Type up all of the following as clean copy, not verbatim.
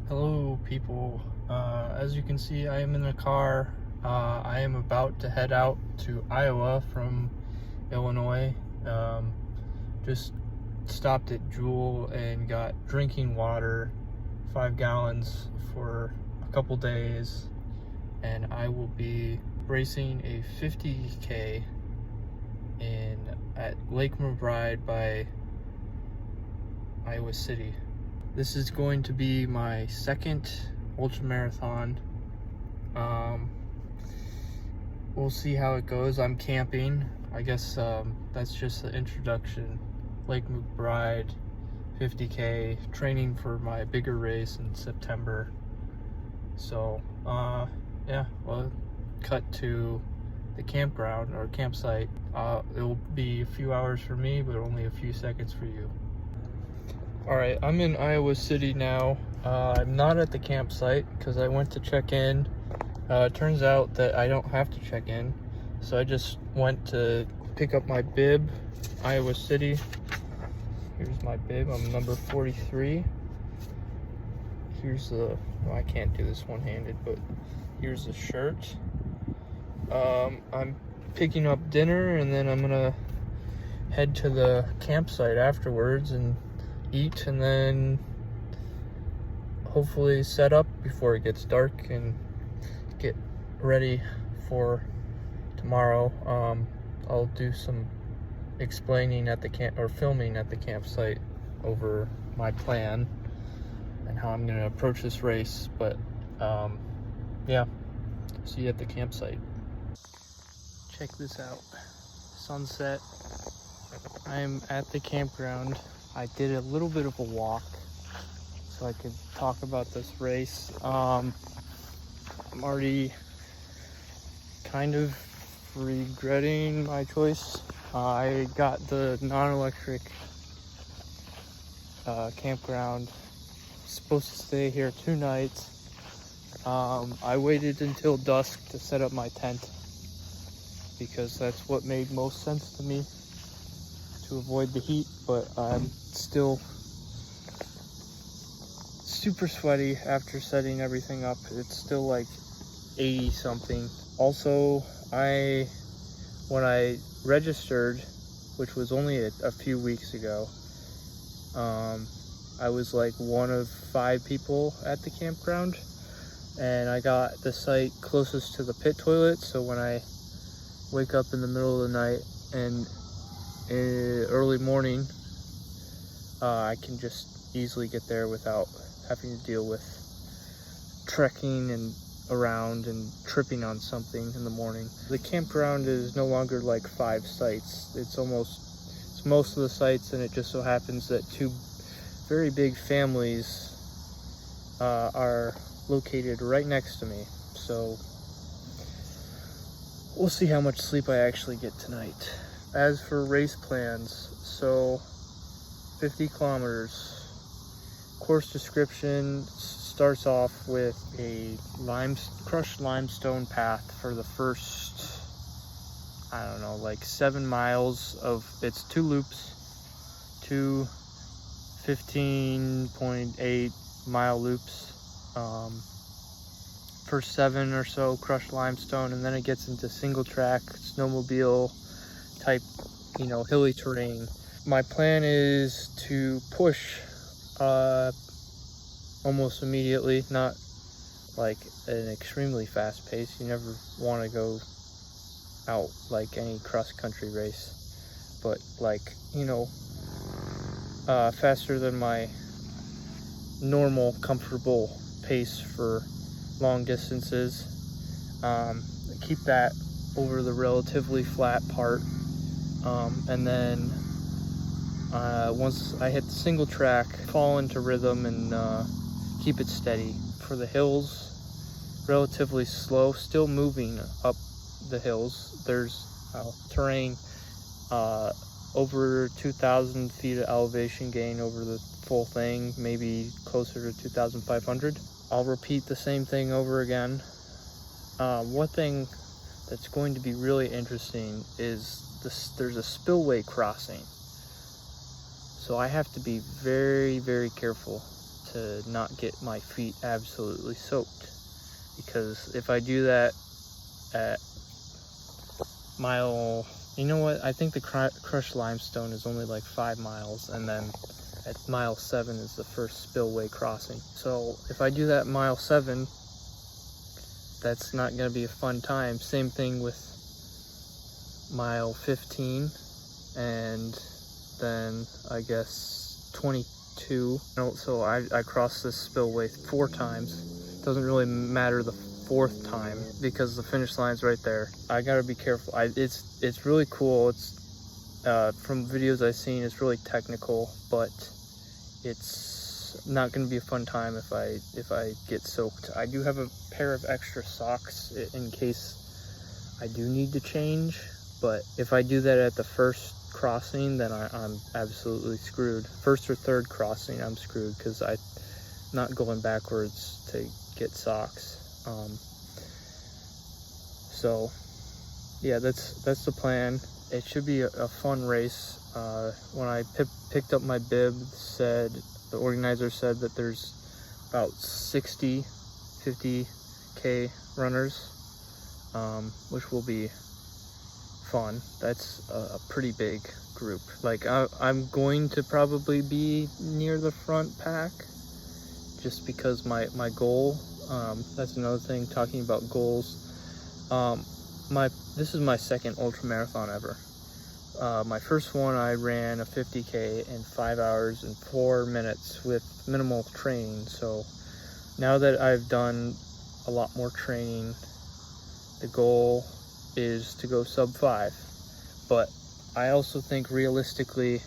Hello people, as you can see I am in the car. I am about to head out to Iowa from Illinois. Just stopped at Jewel and got drinking water, 5 gallons for a couple days, and I will be racing a 50K at Lake Macbride by Iowa City. This is going to be my second ultramarathon. We'll see how it goes. I'm camping. I guess that's just the introduction. Lake Macbride, 50K, training for my bigger race in September. So, yeah, well, cut to the campground or campsite. It'll be a few hours for me, but only a few seconds for you. Alright, I'm in Iowa City now. I'm not at the campsite because I went to check in. It turns out that I don't have to check in, so I just went to pick up my bib, Iowa City. Here's my bib, I'm number 43. Here's the, well, I can't do this one-handed, but here's the shirt. I'm picking up dinner and then I'm gonna head to the campsite afterwards and eat, and then hopefully set up before it gets dark and get ready for tomorrow. I'll do some explaining at the filming at the campsite over my plan and how I'm going to approach this race, but yeah, see you at the campsite. Check this out, sunset. I'm at the campground. I did a little bit of a walk so I could talk about this race. I'm already kind of regretting my choice. I got the non-electric campground. Supposed to stay here 2 nights. I waited until dusk to set up my tent because that's what made most sense to me, to avoid the heat, but I'm still super sweaty after setting everything up. It's still like 80 something. Also, when I registered, which was only a few weeks ago, I was like one of 5 people at the campground, and I got the site closest to the pit toilet, so when I wake up in the middle of the night and early morning, I can just easily get there without having to deal with trekking and around and tripping on something in the morning. The campground is no longer like 5 sites. It's most of the sites, and it just so happens that 2 very big families are located right next to me. So we'll see how much sleep I actually get tonight. As for race plans, so 50 kilometers. Course description starts off with a crushed limestone path for the first, I don't know, like 7 miles of, it's 2 loops, 2 15.8 mile loops. First 7 or so crushed limestone, and then it gets into single track snowmobile type, hilly terrain. My plan is to push almost immediately, not like an extremely fast pace. You never want to go out like any cross-country race, but like, faster than my normal comfortable pace for long distances. Keep that over the relatively flat part, and then once I hit the single track, fall into rhythm and keep it steady. For the hills, relatively slow, still moving up the hills. There's terrain over 2,000 feet of elevation gain over the full thing, maybe closer to 2,500. I'll repeat the same thing over again. One thing that's going to be really interesting is there's a spillway crossing. So I have to be very, very careful to to not get my feet absolutely soaked, because if I do that at mile, you know what, I think the crushed limestone is only like 5 miles, and then at mile 7 is the first spillway crossing. So if I do that mile 7, that's not going to be a fun time. Same thing with mile 15, and then I guess 22. So I crossed this spillway 4 times. Doesn't really matter the 4th time because the finish line's right there. I gotta be careful. It's really cool. It's from videos I've seen, it's really technical, but it's not going to be a fun time if I get soaked. I do have a pair of extra socks in case I do need to change, but if I do that at the first crossing, then I'm absolutely screwed. First or third crossing, I'm screwed, because I'm not going backwards to get socks. So yeah, that's the plan. It should be a fun race. When I picked up my bib, the organizer said that there's about 50K runners, which will be fun. That's a pretty big group. Like I'm going to probably be near the front pack, just because my goal. That's another thing, talking about goals. This is my second ultra marathon ever. My first one, I ran a 50K in 5 hours and 4 minutes with minimal training. So now that I've done a lot more training, the goal is to go sub 5. But I also think realistically,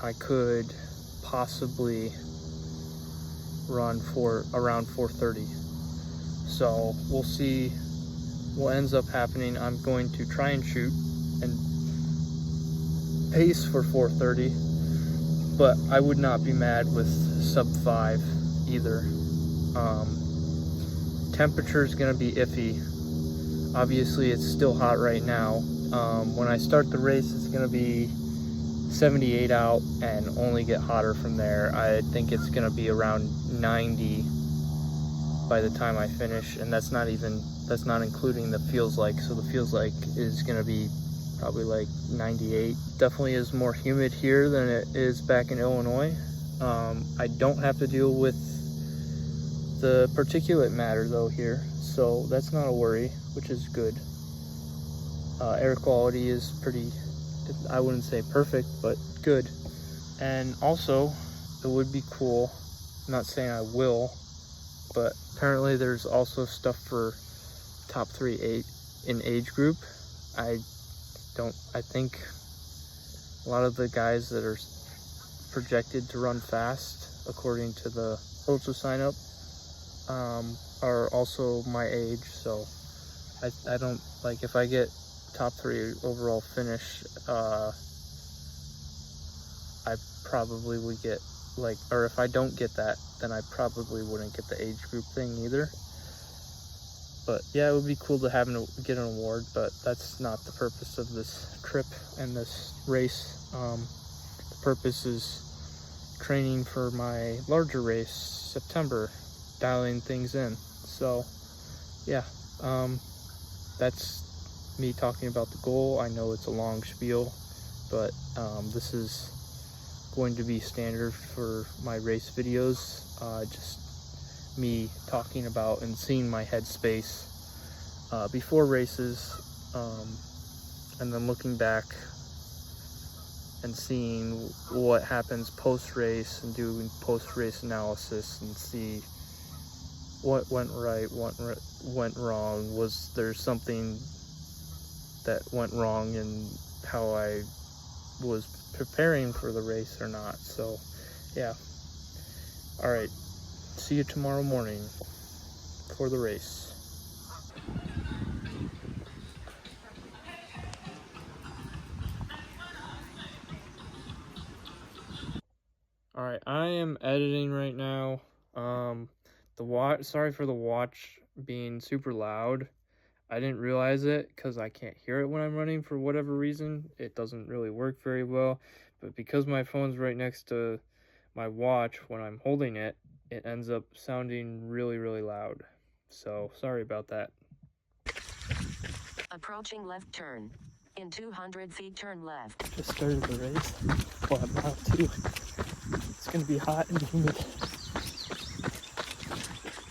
I could possibly run for around 4:30. So we'll see what ends up happening. I'm going to try and shoot and pace for 4:30, but I would not be mad with sub 5 either. Temperature is going to be iffy. Obviously it's still hot right now. When I start the race, it's going to be 78 out and only get hotter from there. I think it's going to be around 90 by the time I finish, and that's not including the feels like. So the feels like is going to be probably like 98. Definitely is more humid here than it is back in Illinois. I don't have to deal with the particulate matter though here, so that's not a worry, which is good. Air quality is pretty, I wouldn't say perfect, but good. And also, it would be cool, I'm not saying I will, but apparently there's also stuff for top 3 in age group. I think a lot of the guys that are projected to run fast, according to the ultra sign up, are also my age. So I don't, like, if I get top 3 overall finish, I probably would get, like, or if I don't get that, then I probably wouldn't get the age group thing either. But yeah, it would be cool to get an award, but that's not the purpose of this trip and this race. The purpose is training for my larger race, September, dialing things in. So yeah, that's me talking about the goal. I know it's a long spiel, but this is going to be standard for my race videos. Just me talking about and seeing my headspace before races, and then looking back and seeing what happens post-race and doing post-race analysis and see what went right, what went wrong. Was there something that went wrong in how I was preparing for the race or not? So yeah, all right, see you tomorrow morning for the race. All right, I am editing right now. Sorry for the watch being super loud. I didn't realize it because I can't hear it when I'm running for whatever reason. It doesn't really work very well, but because my phone's right next to my watch, when I'm holding it, it ends up sounding really, really loud. So sorry about that. Approaching left turn. In 200 feet, turn left. Just started the race. Well, I'm mile 2. It's gonna be hot and humid.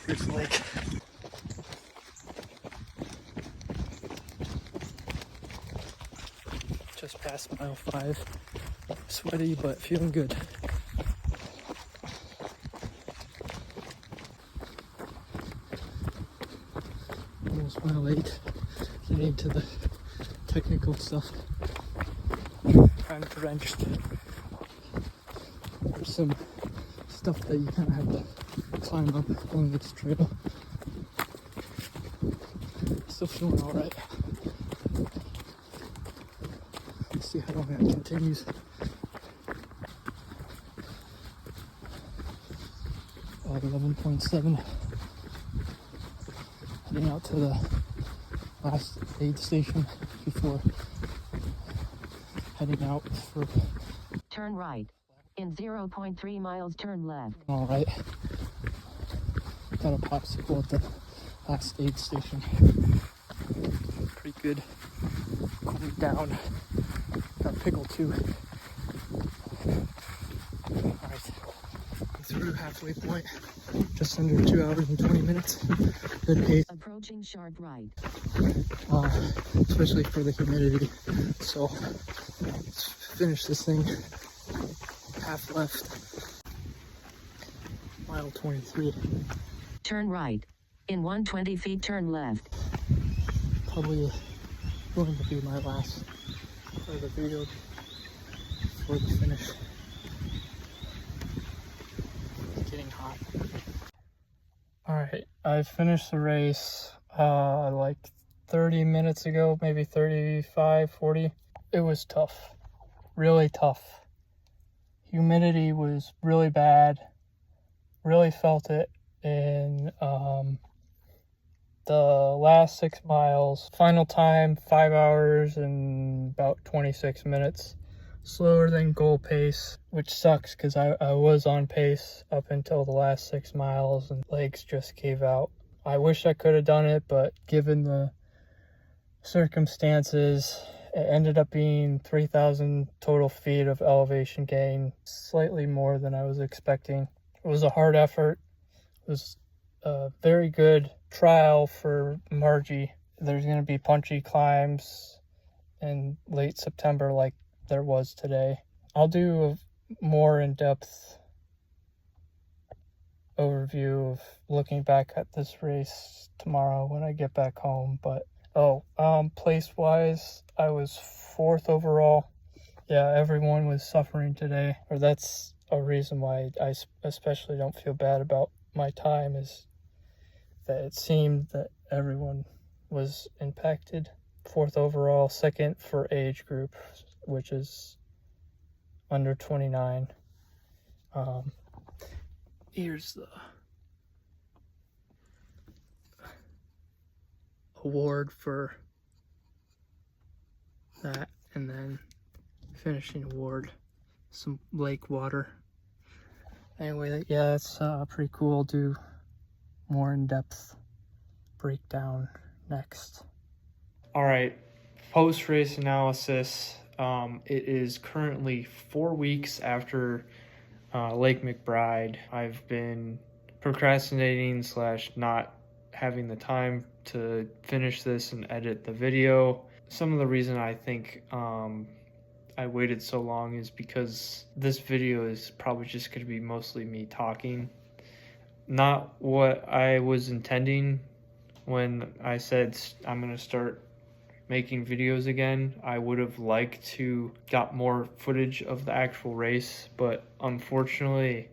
Here's the lake. Just past mile 5. Sweaty, but feeling good. Almost mile 8. Getting into the technical stuff. I'm drenched. There's some stuff that you kind of have to climb up on this trail. Still feeling alright. Let's see how long that continues. 11.7. Heading out to the last aid station before heading out for... Turn right. In 0.3 miles, turn left. Alright. Got a popsicle at the last aid station. Pretty good. Cooled down. Got a pickle too. Alright. I'm through halfway point. Just under 2 hours and 20 minutes. Good pace. Approaching sharp right. Especially for the humidity. So let's finish this thing. Half left. Mile 23. Turn right. In 120 feet, turn left. Probably going to be my last part of the video before the finish. It's getting hot. Alright, I finished the race like 30 minutes ago, maybe 35, 40. It was tough. Really tough. Humidity was really bad. Really felt it in the last 6 miles. Final time 5 hours and about 26 minutes. Slower than goal pace, which sucks because I was on pace up until the last 6 miles and legs just gave out. I wish I could have done it, but given the circumstances, it ended up being 3,000 total feet of elevation gain, slightly more than I was expecting. It was a hard effort. It was a very good trial for Margie. There's going to be punchy climbs in late September like there was today. I'll do a more in-depth overview of looking back at this race tomorrow when I get back home. But place-wise, I was 4th overall. Yeah, everyone was suffering today, or that's a reason why I especially don't feel bad about my time, is that it seemed that everyone was impacted. 4th overall, 2nd for age group, which is under 29. Here's the award for that, and then finishing award, some lake water. Anyway, yeah, that's pretty cool. I'll do more in-depth breakdown next. All right, post-race analysis. It is currently 4 weeks after Lake Macbride. I've been procrastinating / not having the time to finish this and edit the video. Some of the reason I think I waited so long is because this video is probably just going to be mostly me talking. Not what I was intending when I said I'm going to start making videos again. I would have liked to got more footage of the actual race, but unfortunately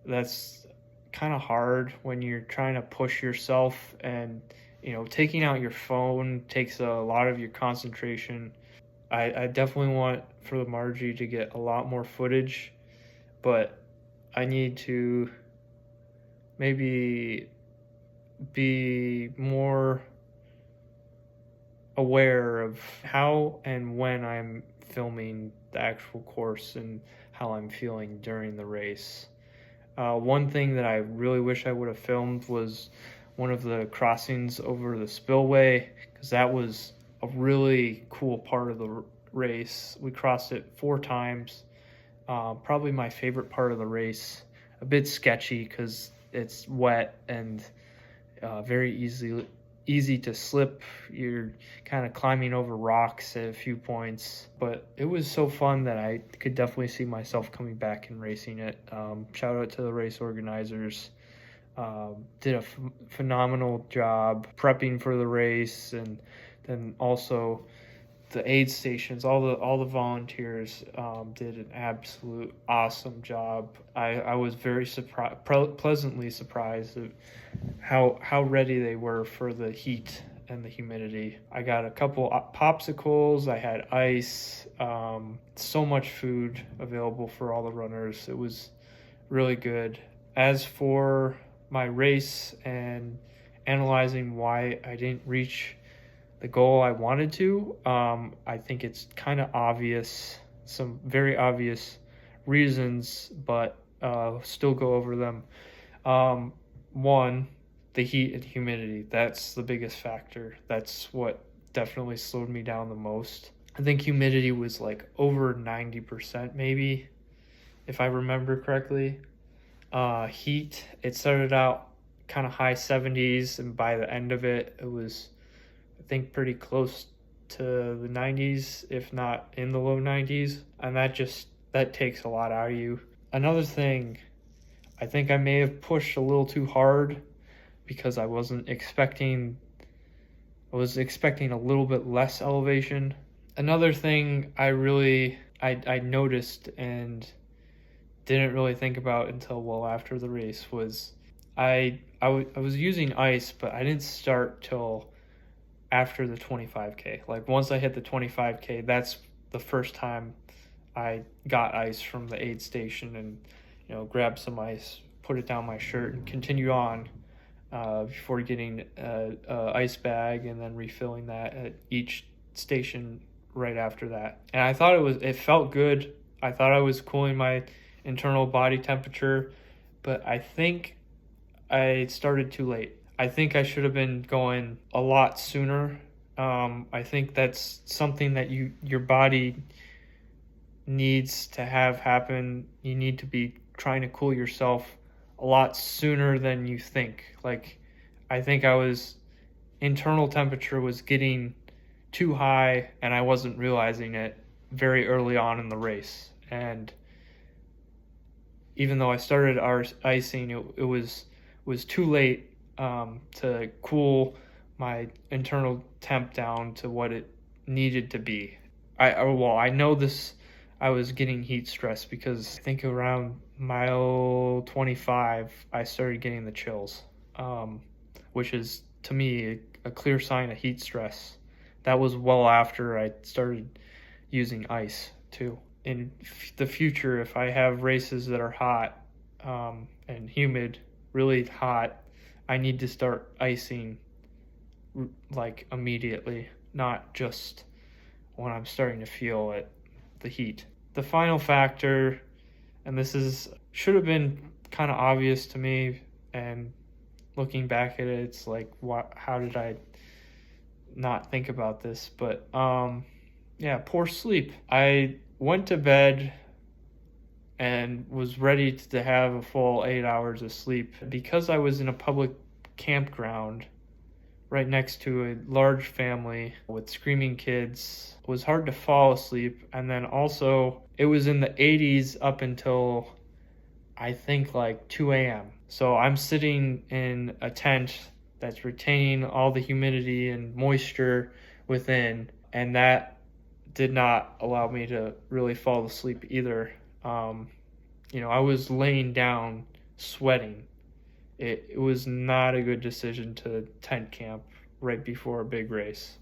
that's kind of hard when you're trying to push yourself, and taking out your phone takes a lot of your concentration. I definitely want for the Margie to get a lot more footage, but I need to maybe be more aware of how and when I'm filming the actual course and how I'm feeling during the race. One thing that I really wish I would have filmed was one of the crossings over the spillway, because that was a really cool part of the race. We crossed it 4 times. Probably my favorite part of the race. A bit sketchy because it's wet and very easy to slip. You're kind of climbing over rocks at a few points, but it was so fun that I could definitely see myself coming back and racing it. Shout out to the race organizers. Did a phenomenal job prepping for the race, and then also the aid stations, all the volunteers did an absolute awesome job. I was very pleasantly surprised at how ready they were for the heat and the humidity. I got a couple popsicles, I had ice, so much food available for all the runners. It was really good. As for my race and analyzing why I didn't reach the goal I wanted to, I think it's kind of obvious, some very obvious reasons, but still go over them. One, the heat and humidity. That's the biggest factor. That's what definitely slowed me down the most. I think humidity was like over 90% maybe, if I remember correctly. Heat, it started out kind of high 70s, and by the end of it, it was, I think, pretty close to the 90s, if not in the low 90s. And that takes a lot out of you. Another thing, I think I may have pushed a little too hard because I was expecting a little bit less elevation. Another thing I noticed and didn't really think about until well after the race was I was using ice, but I didn't start till after the 25K. Like once I hit the 25K, that's the first time I got ice from the aid station, and grabbed some ice, put it down my shirt, and continued on before getting a ice bag and then refilling that at each station right after that. And I thought it felt good. I thought I was cooling my internal body temperature, but I think I started too late. I think I should have been going a lot sooner. I think that's something that your body needs to have happen. You need to be trying to cool yourself a lot sooner than you think. Like, I think internal temperature was getting too high, and I wasn't realizing it very early on in the race. And even though I started icing, it was too late to cool my internal temp down to what it needed to be. I know this. I was getting heat stress because I think around mile 25 I started getting the chills, which is to me a clear sign of heat stress. That was well after I started using ice too. In the future, if I have races that are hot and humid, really hot, I need to start icing like immediately, not just when I'm starting to feel the heat. The final factor, and this should have been kind of obvious to me, and looking back at it, it's like, how did I not think about this? But poor sleep. I went to bed and was ready to have a full 8 hours of sleep. Because I was in a public campground right next to a large family with screaming kids, it was hard to fall asleep. And then also, it was in the 80s up until I think like 2 a.m. So I'm sitting in a tent that's retaining all the humidity and moisture within, and that did not allow me to really fall asleep either. I was laying down sweating. It was not a good decision to tent camp right before a big race.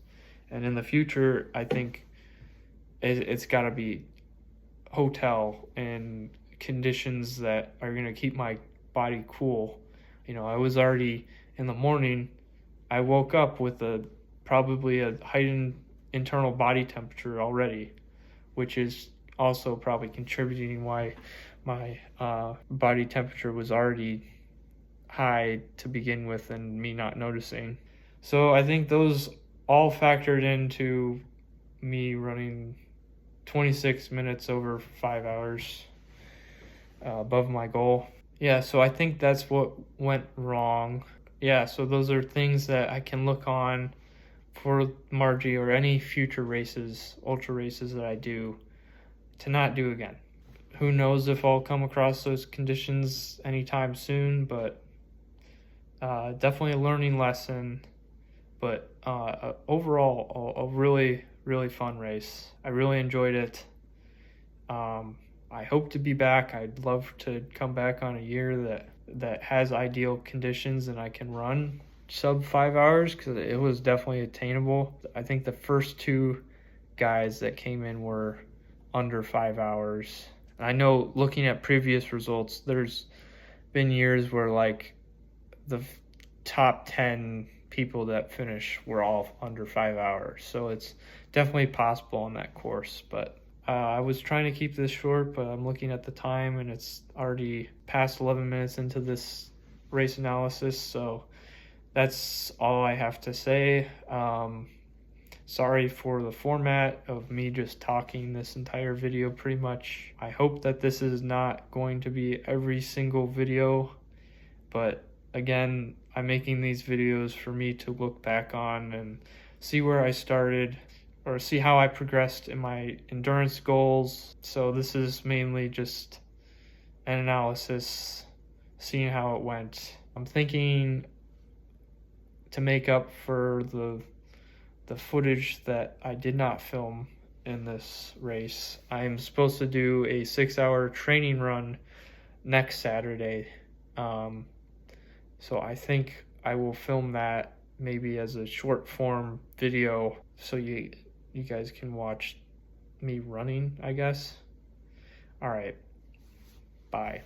And in the future, I think it's got to be hotel and conditions that are going to keep my body cool. I was already in the morning, I woke up with probably a heightened internal body temperature already, which is also probably contributing why my body temperature was already high to begin with and me not noticing. So I think those all factored into me running 26 minutes over 5 hours above my goal. Yeah, so I think that's what went wrong. Yeah, so those are things that I can look on for Margie or any future races, ultra races that I do, to not do again. Who knows if I'll come across those conditions anytime soon, but definitely a learning lesson. But overall, a really, really fun race. I really enjoyed it. I hope to be back. I'd love to come back on a year that has ideal conditions and I can run sub 5 hours, because it was definitely attainable. I think the first two guys that came in were under 5 hours. I know looking at previous results, there's been years where like the top 10 people that finish were all under 5 hours. So it's definitely possible on that course. But I was trying to keep this short, but I'm looking at the time and it's already past 11 minutes into this race analysis. So that's all I have to say. Sorry for the format of me just talking this entire video pretty much. I hope that this is not going to be every single video, but again, I'm making these videos for me to look back on and see where I started or see how I progressed in my endurance goals. So this is mainly just an analysis, seeing how it went. I'm thinking to make up for the footage that I did not film in this race, I'm supposed to do a 6-hour training run next Saturday. So I think I will film that maybe as a short form video so you guys can watch me running, I guess. All right. Bye.